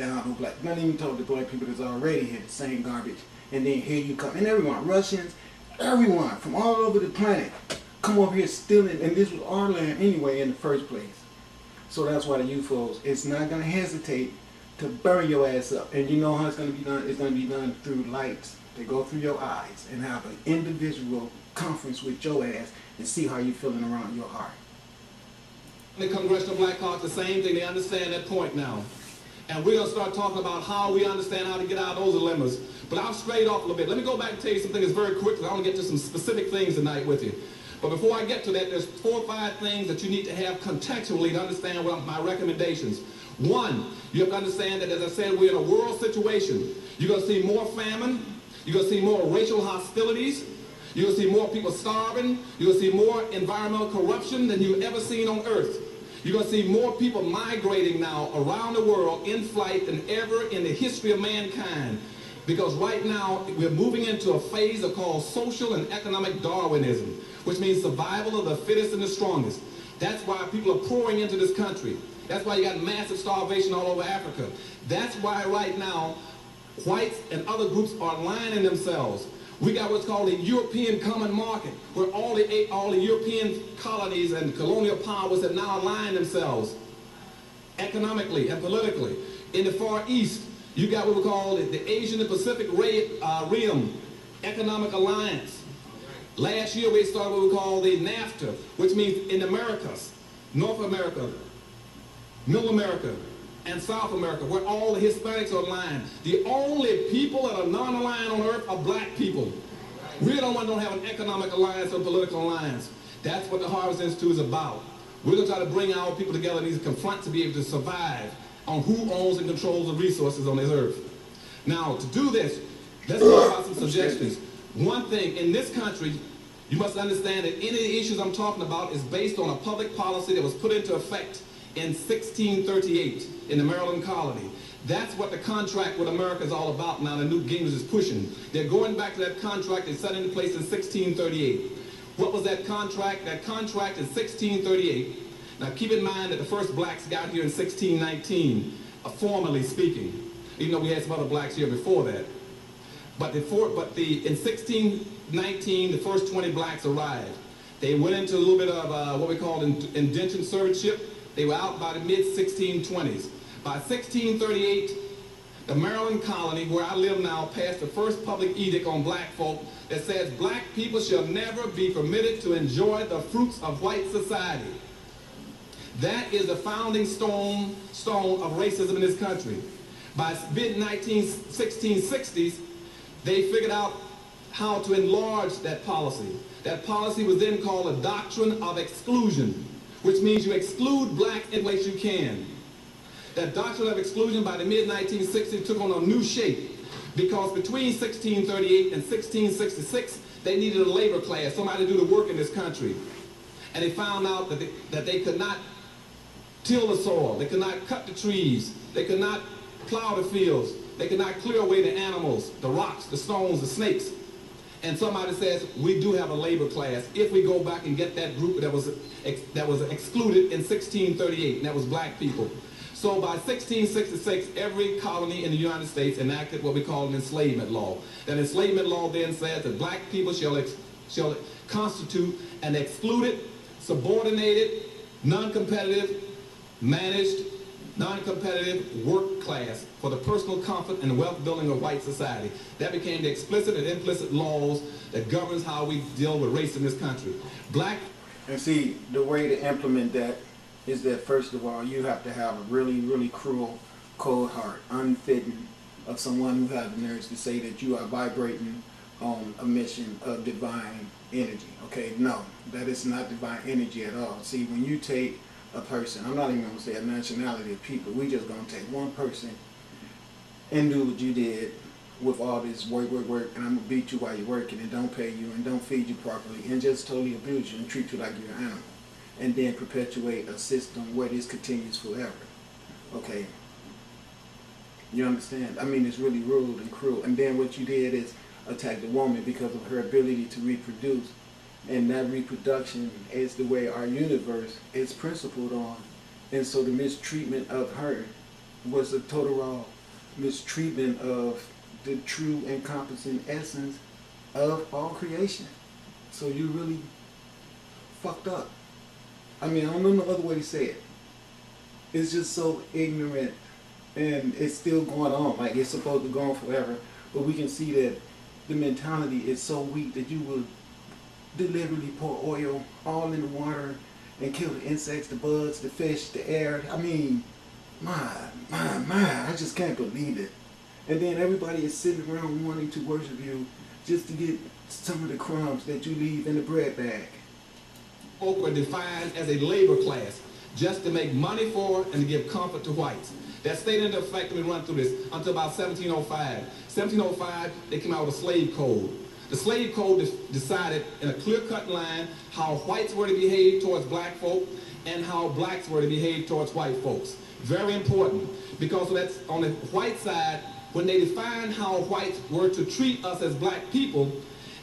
down on black. Not even told the black people that's already here the same garbage. And then here you come. And everyone, Russians, everyone from all over the planet come over here stealing. And this was our land anyway in the first place. So that's why the UFOs, it's not going to hesitate to burn your ass up. And you know how it's going to be done? It's going to be done through lights. They go through your eyes and have an individual conference with your ass and see how you're feeling around your heart. The Congressional Black Caucus, the same thing. They understand that point now. And we're going to start talking about how we understand how to get out of those dilemmas. But I'll straight off a little bit. Let me go back and tell you some things very quickly. I want to get to some specific things tonight with you. But before I get to that, there's 4 or 5 things that you need to have contextually to understand what my recommendations. One, you have to understand that, as I said, we're in a world situation. You're going to see more famine. You're going to see more racial hostilities. You're going to see more people starving. You're going to see more environmental corruption than you've ever seen on Earth. You're going to see more people migrating now around the world in flight than ever in the history of mankind. Because right now, we're moving into a phase of called social and economic Darwinism, which means survival of the fittest and the strongest. That's why people are pouring into this country. That's why you got massive starvation all over Africa. That's why right now, whites and other groups are aligning themselves. We got what's called the European Common Market, where all the European colonies and colonial powers have now aligned themselves economically and politically. In the Far East, you got what we call the Asian and Pacific Rim Economic Alliance. Last year we started what we call the NAFTA, which means in Americas, North America, Middle America, and South America, where all the Hispanics are aligned. The only people that are non-aligned on Earth are black people. We're the ones that don't have an economic alliance or political alliance. That's what the Harvest Institute is about. We're going to try to bring our people together and these confront to be able to survive on who owns and controls the resources on this Earth. Now, to do this, let's talk about some suggestions. One thing, in this country, you must understand that any of the issues I'm talking about is based on a public policy that was put into effect in 1638 in the Maryland colony. That's what the contract with America is all about now. The Newt Gingrich is pushing. They're going back to that contract they set into place in 1638. What was that contract? That contract in 1638. Now keep in mind that the first blacks got here in 1619, formally speaking, even though we had some other blacks here before that. But in 1619, the first 20 blacks arrived. They went into a little bit of what we call indentured servitude. They were out by the mid-1620s. By 1638, the Maryland colony, where I live now, passed the first public edict on black folk that says black people shall never be permitted to enjoy the fruits of white society. That is the founding stone of racism in this country. By mid-1660s, they figured out how to enlarge that policy. That policy was then called a doctrine of exclusion, which means you exclude black in ways you can. That doctrine of exclusion by the mid-1960s took on a new shape because between 1638 and 1666, they needed a labor class, somebody to do the work in this country. And they found out that they could not till the soil, they could not cut the trees, they could not plow the fields, they could not clear away the animals, the rocks, the stones, the snakes. And somebody says, we do have a labor class if we go back and get that group that was excluded in 1638, and that was black people. So by 1666, every colony in the United States enacted what we call an enslavement law. That enslavement law then said that black people shall constitute an excluded, subordinated, non-competitive, managed, non-competitive work class for the personal comfort and wealth building of white society. That became the explicit and implicit laws that governs how we deal with race in this country. Black. And see, the way to implement that is that first of all, you have to have a really, really cruel, cold heart, unfitting of someone who has the nerves to say that you are vibrating on a mission of divine energy. Okay, no, that is not divine energy at all. See, when you take a person, I'm not even going to say a nationality of people, we just going to take one person and do what you did with all this work, and I'm going to beat you while you're working and don't pay you and don't feed you properly and just totally abuse you and treat you like you're an animal. And then perpetuate a system where this continues forever. Okay. You understand? I mean, it's really rude and cruel. And then what you did is attack the woman because of her ability to reproduce. And that reproduction is the way our universe is principled on. And so the mistreatment of her was a total raw mistreatment of the true encompassing essence of all creation. So you really fucked up. I mean, I don't know no other way to say it. It's just so ignorant, and it's still going on. Like, it's supposed to go on forever, but we can see that the mentality is so weak that you will deliberately pour oil all in the water and kill the insects, the bugs, the fish, the air. I mean, my, I just can't believe it. And then everybody is sitting around wanting to worship you just to get some of the crumbs that you leave in the bread bag. Folk were defined as a labor class, just to make money for and to give comfort to whites. That stayed into effect, when we run through this, until about 1705. 1705, they came out with a slave code. The slave code decided in a clear-cut line how whites were to behave towards black folk and how blacks were to behave towards white folks. Very important, because that's on the white side. When they defined how whites were to treat us as black people,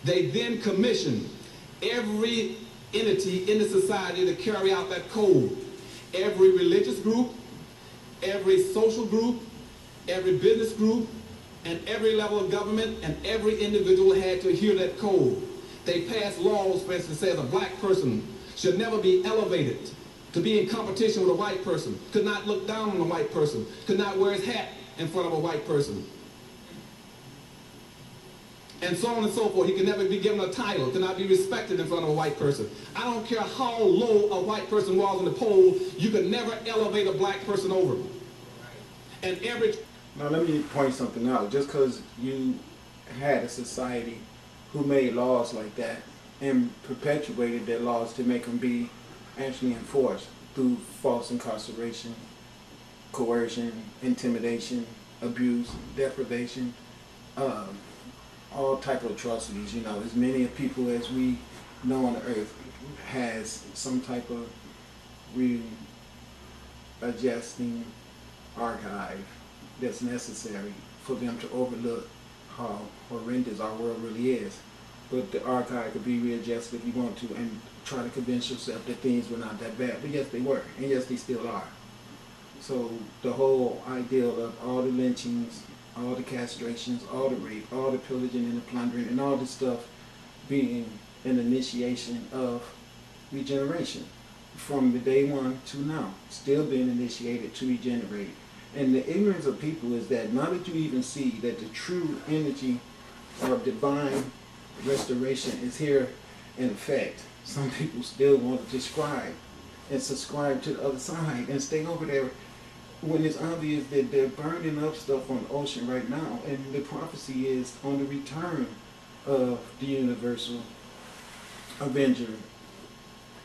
they then commissioned every entity in the society to carry out that code. Every religious group, every social group, every business group, and every level of government, and every individual had to adhere to that code. They passed laws, for instance, says a black person should never be elevated to be in competition with a white person, could not look down on a white person, could not wear his hat in front of a white person, and so on and so forth. He could never be given a title, could not be respected in front of a white person. I don't care how low a white person was on the pole, you could never elevate a black person over. And every... Now let me point something out. Just because you had a society who made laws like that and perpetuated their laws to make them be actually enforced through false incarceration, coercion, intimidation, abuse, deprivation, all type of atrocities. You know, as many of people as we know on the earth has some type of readjusting archive that's necessary for them to overlook how horrendous our world really is. But the archive could be readjusted if you want to, and try to convince yourself that things were not that bad. But yes, they were, and yes, they still are. So the whole ideal of all the lynchings, all the castrations, all the rape, all the pillaging and the plundering, and all this stuff being an initiation of regeneration from the day one to now, still being initiated to regenerate. And the ignorance of people is that now that you even see that the true energy of divine restoration is here in effect, some people still want to describe and subscribe to the other side and stay over there when it's obvious that they're burning up stuff on the ocean right now, and the prophecy is on the return of the universal avenger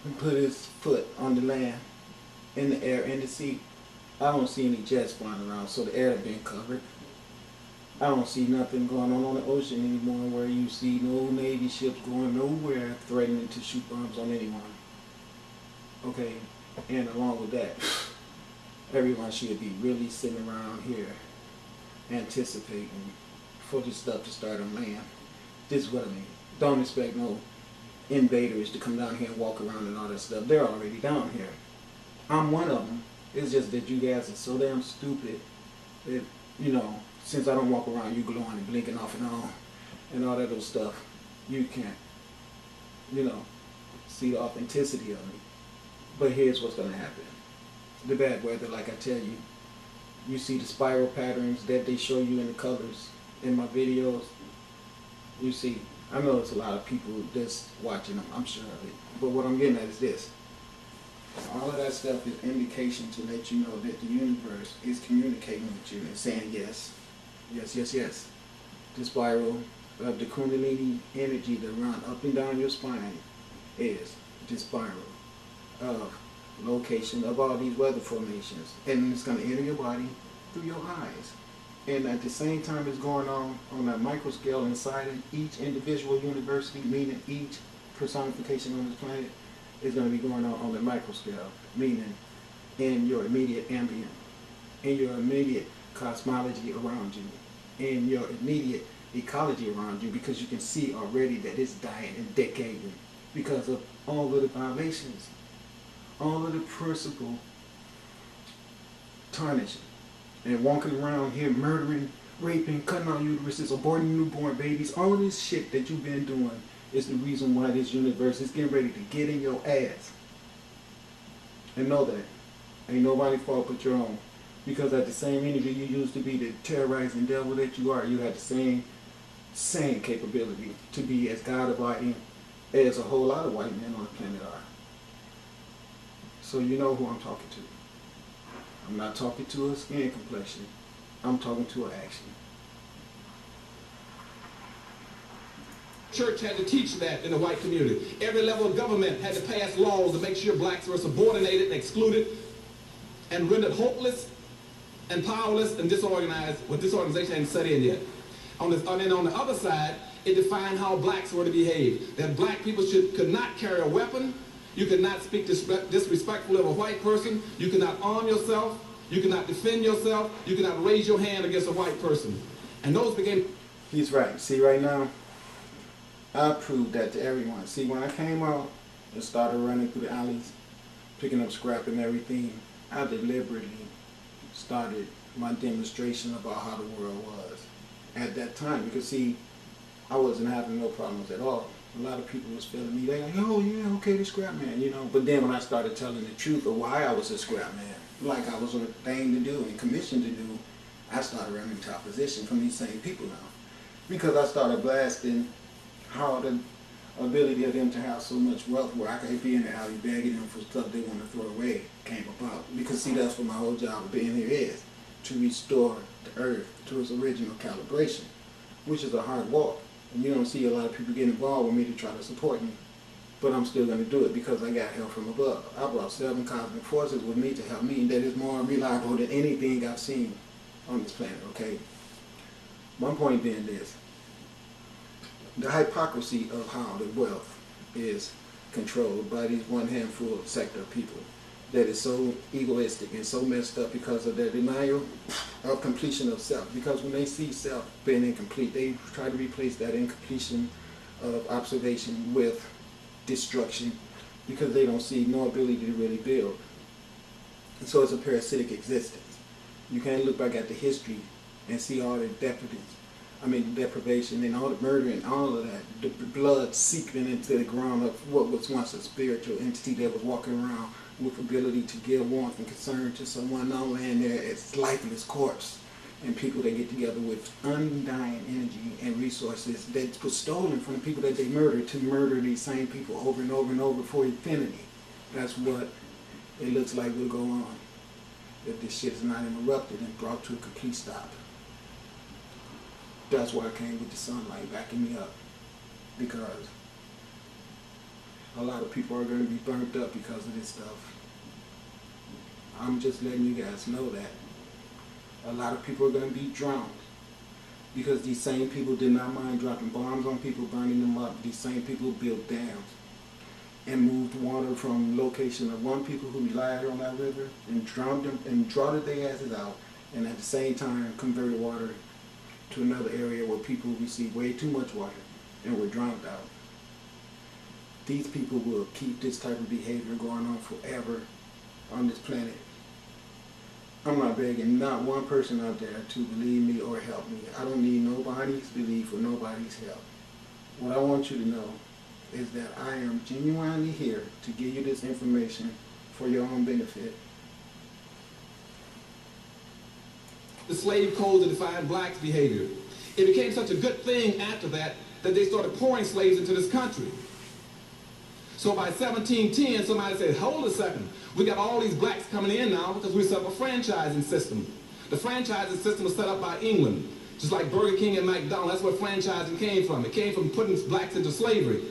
and put his foot on the land, in the air, and the sea. I don't see any jets flying around, so the air has been covered. I don't see nothing going on the ocean anymore where you see no Navy ships going nowhere threatening to shoot bombs on anyone. Okay, and along with that, everyone should be really sitting around here anticipating for this stuff to start on land. This is what I mean. Don't expect no invaders to come down here and walk around and all that stuff. They're already down here. I'm one of them. It's just that you guys are so damn stupid that, you know, since I don't walk around you glowing and blinking off and on and all that other stuff, you can't, you know, see the authenticity of me. But here's what's going to happen. The bad weather, like I tell you, you see the spiral patterns that they show you in the colors in my videos. You see, I know it's a lot of people that's watching them, I'm sure of it. But what I'm getting at is this. All of that stuff is indication to let you know that the universe is communicating with you and saying yes, yes, yes, yes. The spiral of the Kundalini energy that run up and down your spine is the spiral of location of all these weather formations. And it's going to enter your body through your eyes. And at the same time it's going on a micro scale inside of each individual university, meaning each personification on this planet, is going to be going on the micro scale, meaning in your immediate ambient, in your immediate cosmology around you, in your immediate ecology around you, because you can see already that it's dying and decaying because of all of the violations, all of the principle tarnishing, and walking around here murdering, raping, cutting out uteruses, aborting newborn babies, all this shit that you've been doing is the reason why this universe is getting ready to get in your ass. And know that. Ain't nobody's fault but your own. Because at the same energy you used to be the terrorizing devil that you are, you had the same capability to be as God-abiding as a whole lot of white men on the planet are. So you know who I'm talking to. I'm not talking to a skin complexion. I'm talking to an action. Church had to teach that in the white community. Every level of government had to pass laws to make sure blacks were subordinated and excluded and rendered hopeless and powerless and disorganized when this organization hadn't set in yet. And then on the other side, it defined how blacks were to behave. That black people could not carry a weapon. You could not speak disrespectfully of a white person. You could not arm yourself. You could not defend yourself. You could not raise your hand against a white person. And those became... He's right. See, right now, I proved that to everyone. See, when I came out and started running through the alleys, picking up scrap and everything, I deliberately started my demonstration about how the world was at that time. Because, see, I wasn't having no problems at all. A lot of people was feeling me. They like, oh yeah, okay, the scrap man, you know. But then when I started telling the truth of why I was a scrap man, like I was on a thing to do and commissioned to do, I started running into opposition from these same people now. Because I started blasting how the ability of them to have so much wealth where I could be in the alley begging them for stuff they want to throw away came about. Because see, that's what my whole job of being here is, to restore the earth to its original calibration, which is a hard walk. And you don't see a lot of people get involved with me to try to support me. But I'm still going to do it because I got help from above. I brought 7 cosmic forces with me to help me, and that is more reliable than anything I've seen on this planet, okay? My point being this: the hypocrisy of how the wealth is controlled by these one handful sector of people that is so egoistic and so messed up because of their denial of completion of self. Because when they see self being incomplete, they try to replace that incompletion of observation with destruction because they don't see no ability to really build. And so it's a parasitic existence. You can't look back at the history and see all the deprivation and all the murder and all of that, the blood seeping into the ground of what was once a spiritual entity that was walking around with ability to give warmth and concern to someone not laying there as lifeless corpse, and people that get together with undying energy and resources that was stolen from the people that they murdered to murder these same people over and over and over for infinity. That's what it looks like will go on if this shit is not interrupted and brought to a complete stop. That's why I came with the sunlight backing me up, because a lot of people are going to be burnt up because of this stuff. I'm just letting you guys know that. A lot of people are going to be drowned because these same people did not mind dropping bombs on people, burning them up. These same people built dams and moved water from location of one people who relied on that river and drowned them and drowned their asses out, and at the same time converted water to another area where people received way too much water and were drowned out. These people will keep this type of behavior going on forever on this planet. I'm not begging not one person out there to believe me or help me. I don't need nobody's belief or nobody's help. What I want you to know is that I am genuinely here to give you this information for your own benefit. The slave code that defined blacks' behavior. It became such a good thing after that they started pouring slaves into this country. So by 1710, somebody said, hold a second, we got all these blacks coming in now because we set up a franchising system. The franchising system was set up by England, just like Burger King and McDonald's. That's where franchising came from. It came from putting blacks into slavery.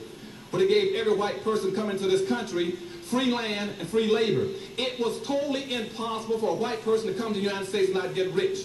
But it gave every white person coming to this country free land and free labor. It was totally impossible for a white person to come to the United States and not get rich.